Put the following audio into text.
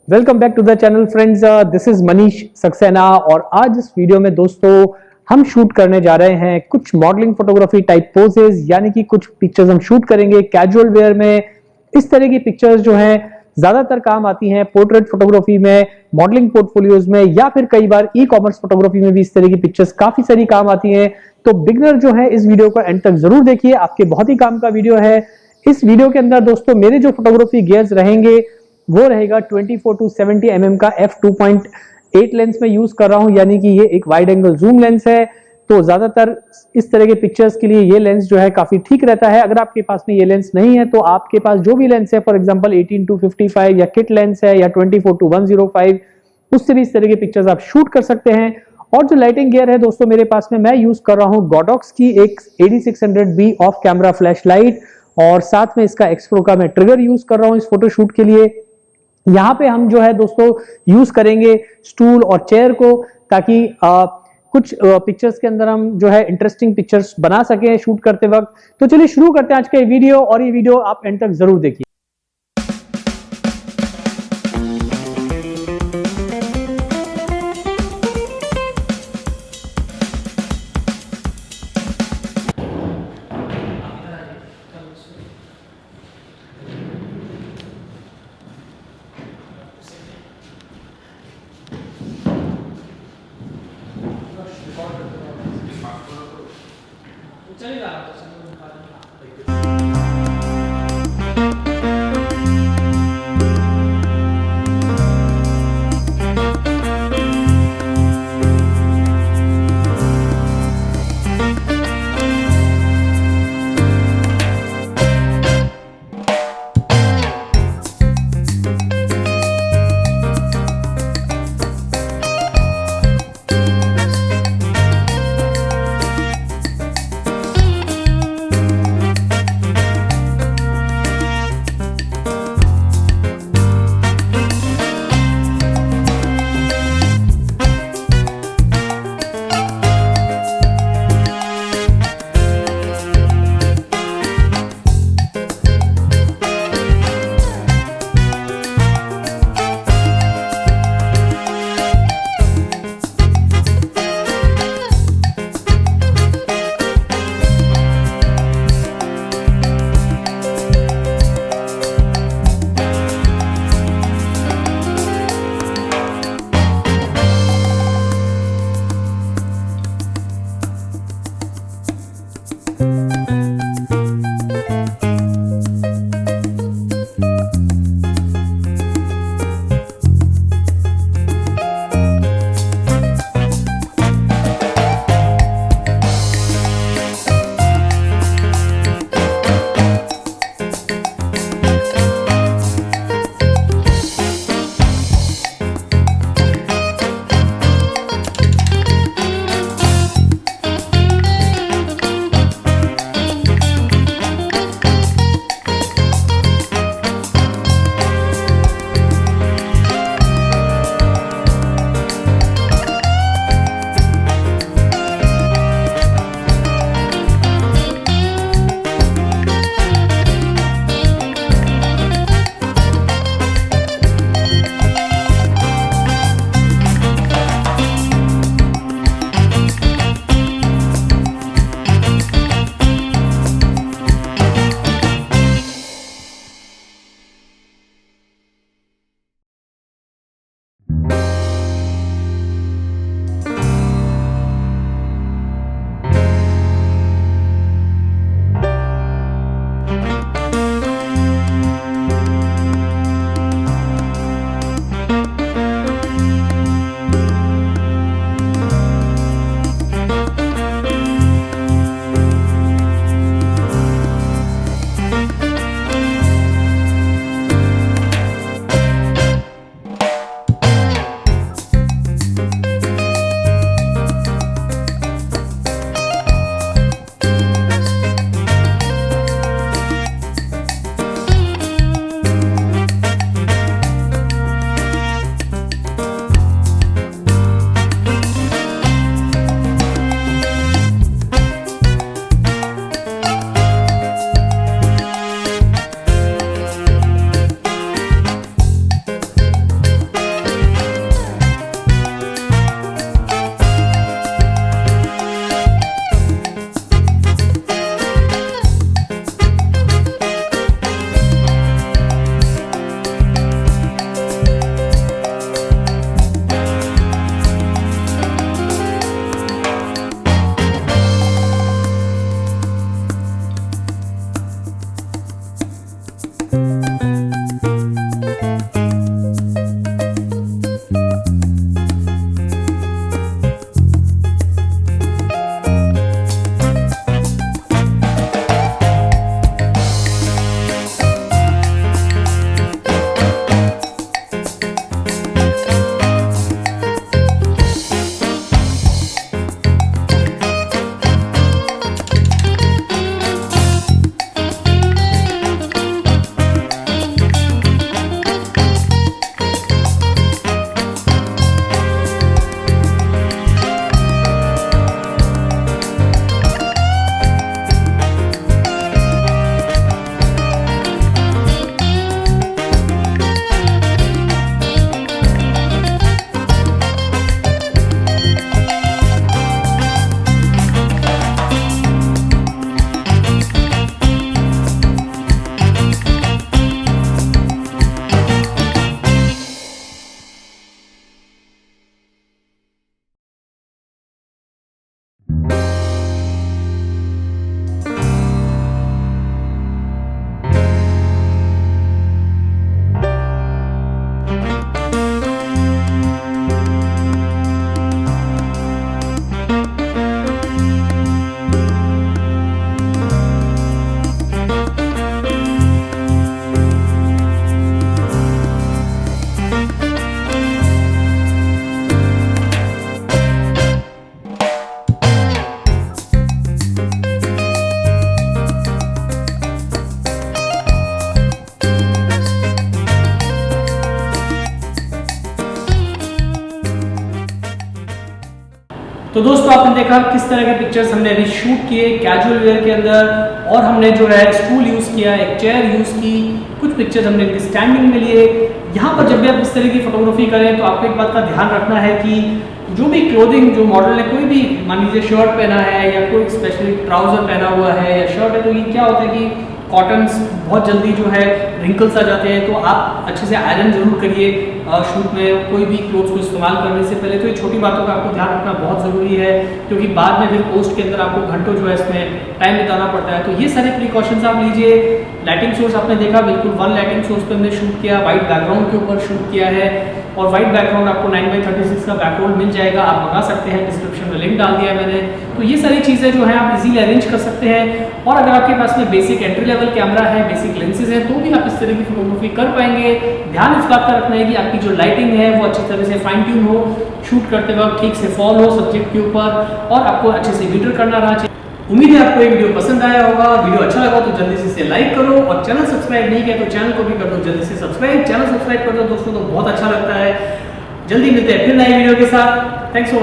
Welcome back to the channel friends. This is Manish Saksena और आज इस वीडियो में दोस्तों हम शूट करने जा रहे हैं कुछ मॉडलिंग फोटोग्राफी टाइप पोजेस, यानी कि कुछ पिक्चर्स हम शूट करेंगे कैजुअल वेयर में। इस तरह की पिक्चर्स जो हैं ज्यादातर काम आती हैं पोर्ट्रेट फोटोग्राफी में, मॉडलिंग पोर्टफोलियोज में, या फिर कई बार ई कॉमर्स फोटोग्राफी में भी इस तरह की पिक्चर्स काफी सारी काम आती हैं। तो बिगनर जो है इस वीडियो को एंड तक जरूर देखिए, आपके बहुत ही काम का वीडियो है। इस वीडियो के अंदर दोस्तों मेरे जो फोटोग्राफी गियर्स रहेंगे वो रहेगा 24 to 70 mm का f2.8 लेंस में यूज कर रहा हूं, यानी कि ये एक वाइड एंगल जूम लेंस है। तो ज्यादातर इस तरह के पिक्चर्स के लिए ये लेंस जो है काफी ठीक रहता है। अगर आपके पास में ये लेंस नहीं है तो आपके पास जो भी लेंस है, फॉर एग्जांपल 18 to 55 या किट लेंस है या 24 to 105, उससे भी इस तरह के पिक्चर्स आप शूट कर सकते हैं। और जो लाइटिंग गियर है दोस्तों मेरे पास में, मैं यूज कर रहा हूं गोडॉक्स की एक 8600B of camera flash light, और साथ में इसका एक्सप्रो का मैं ट्रिगर यूज कर रहा हूं इस फोटोशूट के लिए। यहां पे हम जो है दोस्तों यूज करेंगे स्टूल और चेयर को, ताकि कुछ पिक्चर्स के अंदर हम जो है इंटरेस्टिंग पिक्चर्स बना सकें शूट करते वक्त। तो चलिए शुरू करते हैं आज का ये वीडियो, और ये वीडियो आप एंड तक जरूर देखिए। तो दोस्तों आपने देखा किस तरह के पिक्चर्स हमने अभी शूट किए कैजुअल वेयर के अंदर, और हमने जो है स्टूल यूज किया, एक चेयर यूज की, कुछ पिक्चर्स हमने इनकी स्टैंडिंग में लिए। यहाँ पर जब भी आप इस तरह की फोटोग्राफी करें तो आपको एक बात का ध्यान रखना है कि जो भी क्लोथिंग जो मॉडल ने कोई भी मान लीजिए शर्ट पहना है या कोई स्पेशली ट्राउजर पहना हुआ है या शर्ट है, तो ये क्या होता है कि कॉटन्स बहुत जल्दी जो है रिंकल्स आ जाते हैं। तो आप अच्छे से आयरन जरूर करिए शूट में कोई भी क्लोथ्स को इस्तेमाल करने से पहले। तो ये छोटी बातों का आपको ध्यान रखना बहुत ज़रूरी है, क्योंकि बाद में फिर पोस्ट के अंदर आपको घंटों जो है इसमें टाइम बिताना पड़ता है। तो ये सारे प्रिकॉशंस आप लीजिए। लाइटिंग सोर्स आपने देखा बिल्कुल वन लाइटिंग सोर्स पे हमने शूट किया, वाइट बैकग्राउंड के ऊपर शूट किया है, और वाइट बैकग्राउंड आपको 9x36 का बैकग्राउंड मिल जाएगा, आप मंगा सकते हैं, डिस्क्रिप्शन में लिंक डाल दिया है मैंने। तो ये सारी चीज़ें जो है आप इजीली अरेंज कर सकते हैं। और अगर आपके पास में बेसिक एंट्री लेवल कैमरा है, बेसिक लेंसेज है, तो भी आप इस तरह की फोटोग्राफी कर पाएंगे। ध्यान इस बात का रखना है कि आपकी जो लाइटिंग है वो अच्छी तरह से फाइन ट्यून हो, शूट करते वक्त ठीक से फॉल हो सब्जेक्ट के ऊपर, और आपको अच्छे से मीटर करना रहना चाहिए। उम्मीद है आपको ये वीडियो पसंद आया होगा। वीडियो अच्छा लगा तो जल्दी से इसे लाइक करो, और चैनल सब्सक्राइब नहीं किया तो चैनल को भी कर दो जल्दी से सब्सक्राइब। चैनल सब्सक्राइब कर दो दोस्तों, तो बहुत अच्छा लगता है। जल्दी मिलते हैं फिर नई वीडियो के साथ। Thanks for